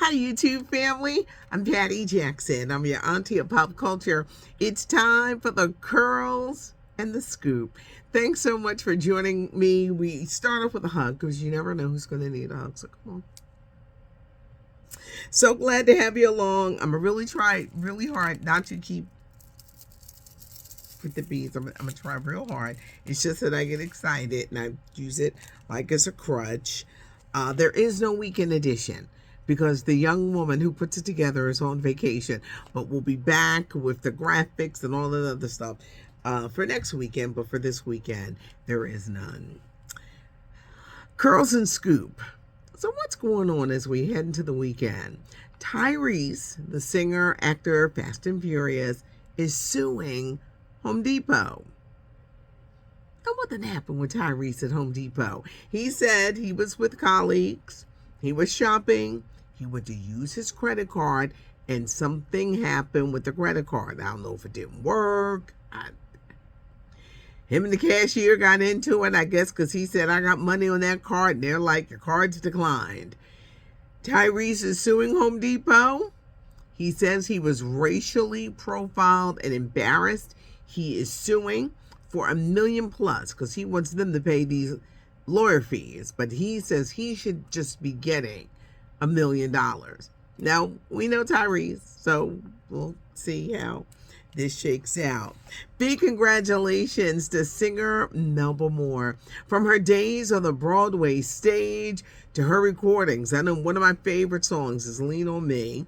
Hi, YouTube family. I'm Patty Jackson. I'm your auntie of pop culture. It's time for the curls and the scoop. Thanks so much for joining me. We start off with a hug because you never know who's going to need a hug. So come on. So glad to have you along. I'm going to really try really hard not to keep with the beads. I'm going to try real hard. It's just that I get excited and I use it like as a crutch. There is no weekend edition because the young woman who puts it together is on vacation, but we'll be back with the graphics and all that other stuff for next weekend. But for this weekend, there is none. Curls and Scoop. So what's going on as we head into the weekend? Tyrese, the singer, actor, Fast and Furious, is suing Home Depot. And what did happen with Tyrese at Home Depot? He said he was with colleagues, he was shopping, he went to use his credit card, and something happened with the credit card. I don't know if it didn't work. Him and the cashier got into it, I guess, because he said, I got money on that card. And they're like, your card's declined. Tyrese is suing Home Depot. He says he was racially profiled and embarrassed. He is suing for $1 million plus because he wants them to pay these lawyer fees. But he says he should just be getting $1 million. Now, we know Tyrese, so we'll see how this shakes out. Big congratulations to singer Melba Moore. From her days on the Broadway stage to her recordings. I know one of my favorite songs is Lean on Me.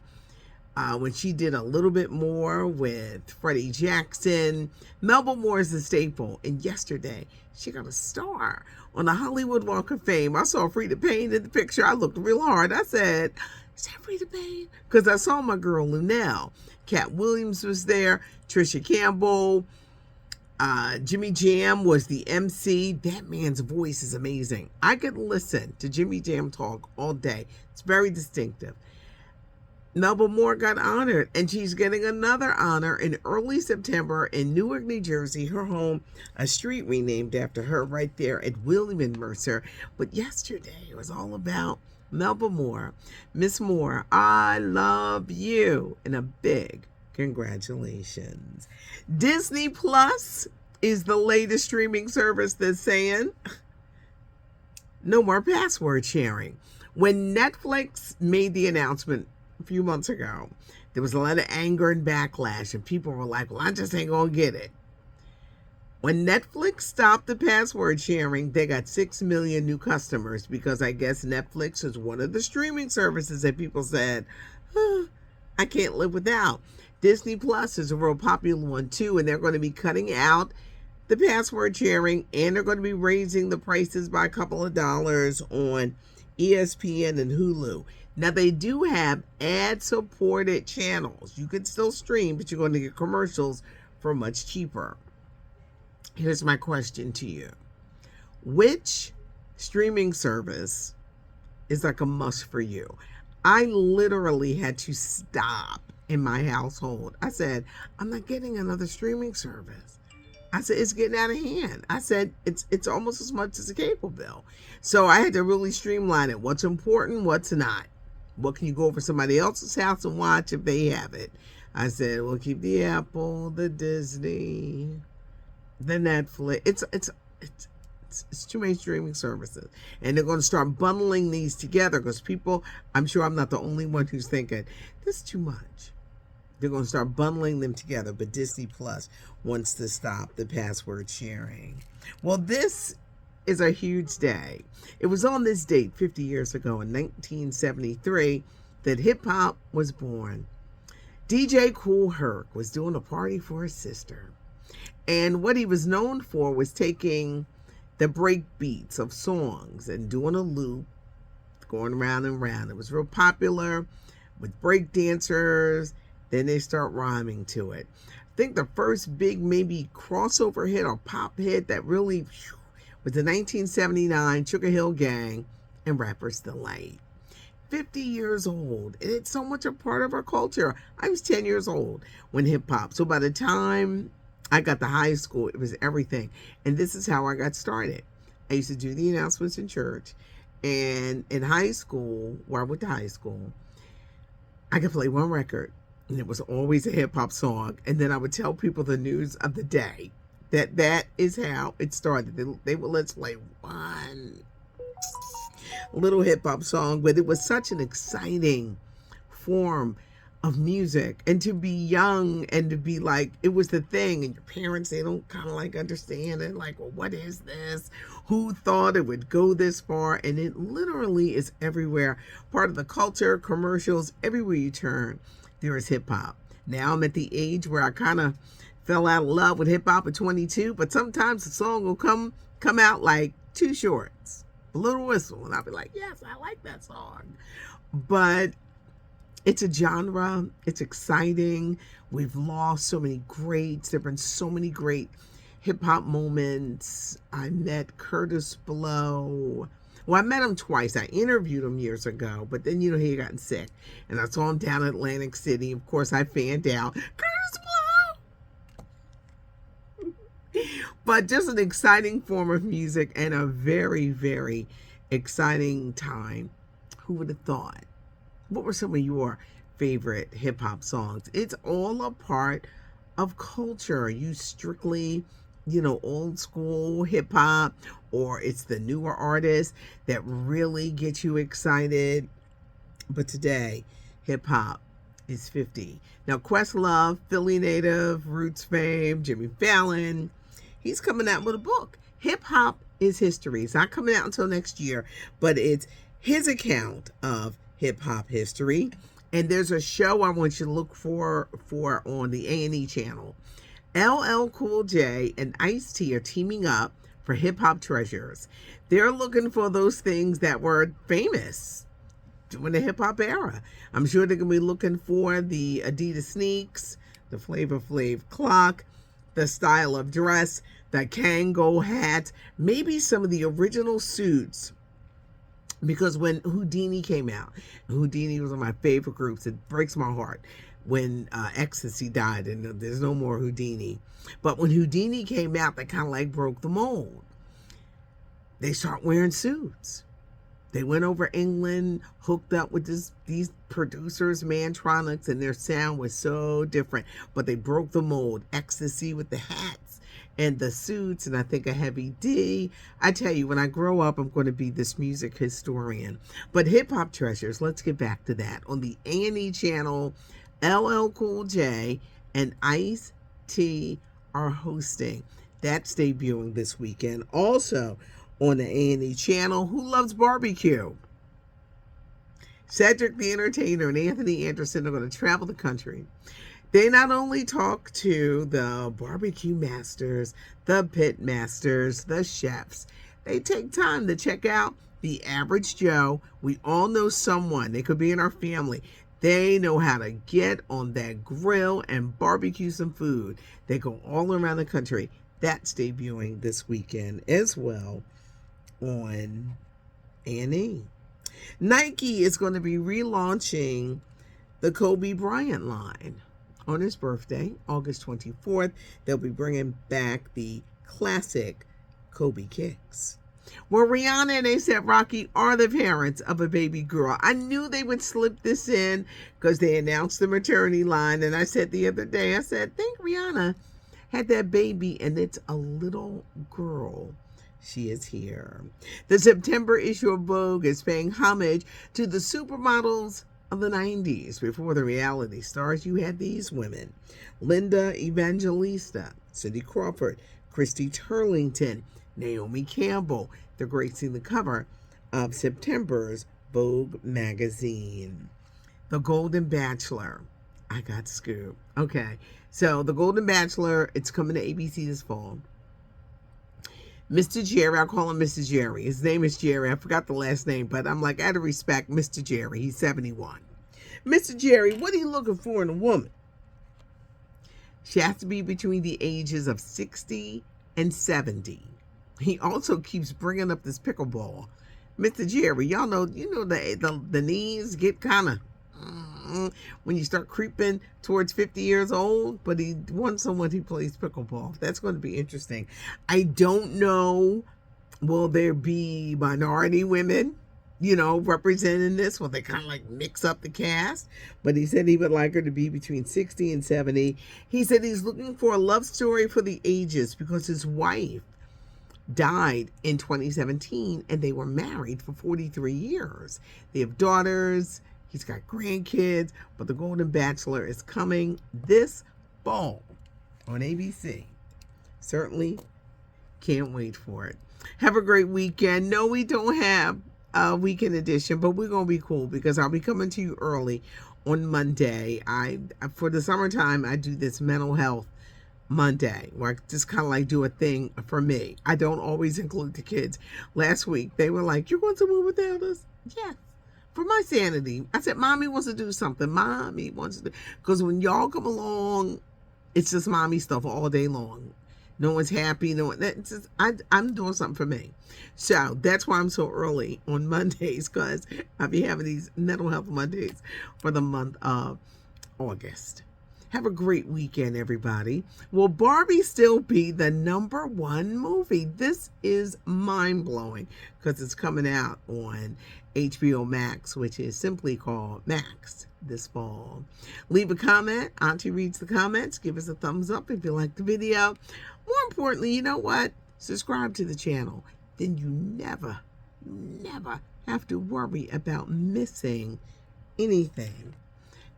When she did a little bit more with Freddie Jackson. Melba Moore is a staple. And yesterday, she got a star on the Hollywood Walk of Fame. I saw Frida Payne in the picture. I looked real hard. I said, is that Frida Payne? Because I saw my girl Lunel. Cat Williams was there. Trisha Campbell. Jimmy Jam was the MC. That man's voice is amazing. I could listen to Jimmy Jam talk all day. It's very distinctive. Melba Moore got honored, and she's getting another honor in early September in Newark, New Jersey, her home, a street renamed after her right there at William and Mercer. But yesterday, it was all about Melba Moore. Miss Moore, I love you, and a big congratulations. Disney Plus is the latest streaming service that's saying no more password sharing. When Netflix made the announcement a few months ago, there was a lot of anger and backlash, and people were like, well, I just ain't gonna get it. When Netflix stopped the password sharing, they got 6 million new customers because I guess Netflix is one of the streaming services that people said, I can't live without. Disney Plus is a real popular one too, and they're going to be cutting out the password sharing, and they're going to be raising the prices by a couple of dollars on ESPN and Hulu. Now, they do have ad-supported channels. You can still stream, but you're going to get commercials for much cheaper. Here's my question to you. Which streaming service is like a must for you? I literally had to stop in my household. I said, I'm not getting another streaming service. I said, it's getting out of hand. I said, it's almost as much as a cable bill. So I had to really streamline it. What's important, what's not. What can you go over somebody else's house and watch if they have it? I said, we'll keep the Apple, the Disney, the Netflix. It's too many streaming services. And they're going to start bundling these together because people, I'm sure I'm not the only one who's thinking, this is too much. They're going to start bundling them together. But Disney Plus wants to stop the password sharing. Well, this is a huge day. It was on this date 50 years ago in 1973 that hip-hop was born. DJ Kool Herc was doing a party for his sister. And what he was known for was taking the break beats of songs and doing a loop, going around and around. It was real popular with break dancers. Then they start rhyming to it. I think the first big maybe crossover hit or pop hit that really was the 1979 Sugar Hill Gang and Rapper's Delight. 50 years old. And it's so much a part of our culture. I was 10 years old when hip hop. So by the time I got to high school, it was everything. And this is how I got started. I used to do the announcements in church. And in high school, where I went to high school, I could play one record, and it was always a hip hop song, and then I would tell people the news of the day. That is how it started. They would let's play one little hip hop song, but it was such an exciting form of music, and to be young and to be like, it was the thing, and your parents, they don't kind of like understand it, like, well, what is this? Who thought it would go this far? And it literally is everywhere, part of the culture, commercials, everywhere you turn there is hip hop. Now I'm at the age where I kind of fell out of love with hip hop at 22, but sometimes the song will come out like Two Shorts, a little whistle, and I'll be like, yes, I like that song. But it's a genre. It's exciting. We've lost so many greats. There have been so many great hip hop moments. I met Curtis Blow. Well, I met him twice. I interviewed him years ago, but then, he had gotten sick. And I saw him down in Atlantic City. Of course, I fanned out. Curtis Blow! But just an exciting form of music and a very, very exciting time. Who would have thought? What were some of your favorite hip hop songs? It's all a part of culture. You strictly, old school hip hop, or it's the newer artists that really get you excited. But today, hip hop is 50. Now, Questlove, Philly native, Roots fame, Jimmy Fallon, he's coming out with a book. Hip hop is history. It's not coming out until next year, but it's his account of hip hop history. And there's a show I want you to look for on the A&E channel. LL Cool J and Ice-T are teaming up for Hip Hop Treasures. They're looking for those things that were famous during the hip hop era. I'm sure they're going to be looking for the Adidas sneaks, the Flavor Flav clock, the style of dress, the Kangol hat, maybe some of the original suits. Because when Houdini came out, Houdini was one of my favorite groups. It breaks my heart when Ecstasy died and there's no more Houdini. But when Houdini came out, they kind of like broke the mold. They start wearing suits. They went over England, hooked up with these producers, Mantronics, and their sound was so different. But they broke the mold. Ecstasy with the hats and the suits, and I think a Heavy D. I tell you, when I grow up, I'm going to be this music historian. But Hip Hop Treasures, let's get back to that. On the A&E channel, LL Cool J and Ice-T are hosting. That's debuting this weekend. Also on the A&E channel, Who Loves Barbecue? Cedric the Entertainer and Anthony Anderson are going to travel the country. They not only talk to the barbecue masters, the pit masters, the chefs, they take time to check out the average Joe. We all know someone. They could be in our family. They know how to get on that grill and barbecue some food. They go all around the country. That's debuting this weekend as well on A&E. Nike is going to be relaunching the Kobe Bryant line. On his birthday, August 24th, they'll be bringing back the classic Kobe kicks. Well, Rihanna and A$AP Rocky are the parents of a baby girl. I knew they would slip this in because they announced the maternity line. And I said the other day, I think Rihanna had that baby and it's a little girl. She is here. The September issue of Vogue is paying homage to the supermodels of the 90s. Before the reality stars, you had these women: Linda Evangelista, Cindy Crawford, Christy Turlington, Naomi Campbell. They're gracing the cover of September's Vogue magazine. The Golden Bachelor. I got scoop. Okay, so The Golden Bachelor, it's coming to ABC this fall. Mr. Jerry, I call him Mr. Jerry. His name is Jerry. I forgot the last name, but I'm like, out of respect, Mr. Jerry. He's 71. Mr. Jerry, what are you looking for in a woman? She has to be between the ages of 60 and 70. He also keeps bringing up this pickleball. Mr. Jerry, y'all know, the knees get kind of when you start creeping towards 50 years old, but he wants someone who plays pickleball. That's going to be interesting. I don't know, will there be minority women representing this. Well, they kind of like mix up the cast, but he said he would like her to be between 60 and 70. He said he's looking for a love story for the ages because his wife died in 2017 and they were married for 43 years. They have daughters, he's got grandkids, but The Golden Bachelor is coming this fall on ABC. Certainly can't wait for it. Have a great weekend. No, we don't have a weekend edition, but we're going to be cool because I'll be coming to you early on Monday. For the summertime, I do this mental health Monday, where I just kind of like do a thing for me. I don't always include the kids. Last week, they were like, "You're going somewhere without us?" Yes. For my sanity. I said, Mommy wants to do something. Mommy wants to do. Because when y'all come along, it's just mommy stuff all day long. No one's happy. No one. That's just, I'm doing something for me. So that's why I'm so early on Mondays, because I'll be having these mental health Mondays for the month of August. Have a great weekend, everybody. Will Barbie still be the #1 movie? This is mind-blowing because it's coming out on HBO Max, which is simply called Max, this fall. Leave a comment. Auntie reads the comments. Give us a thumbs up if you like the video. More importantly, you know what? Subscribe to the channel. Then you never have to worry about missing anything.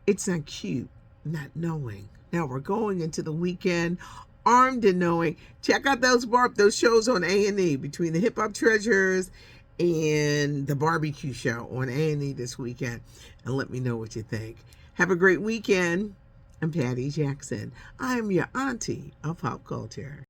It's not cute not knowing. Now we're going into the weekend armed and knowing. Check out those shows on A&E, between the Hip Hop Treasures and the barbecue show on A&E this weekend, and let me know what you think. Have a great weekend. I'm Patty Jackson. I am your auntie of pop culture.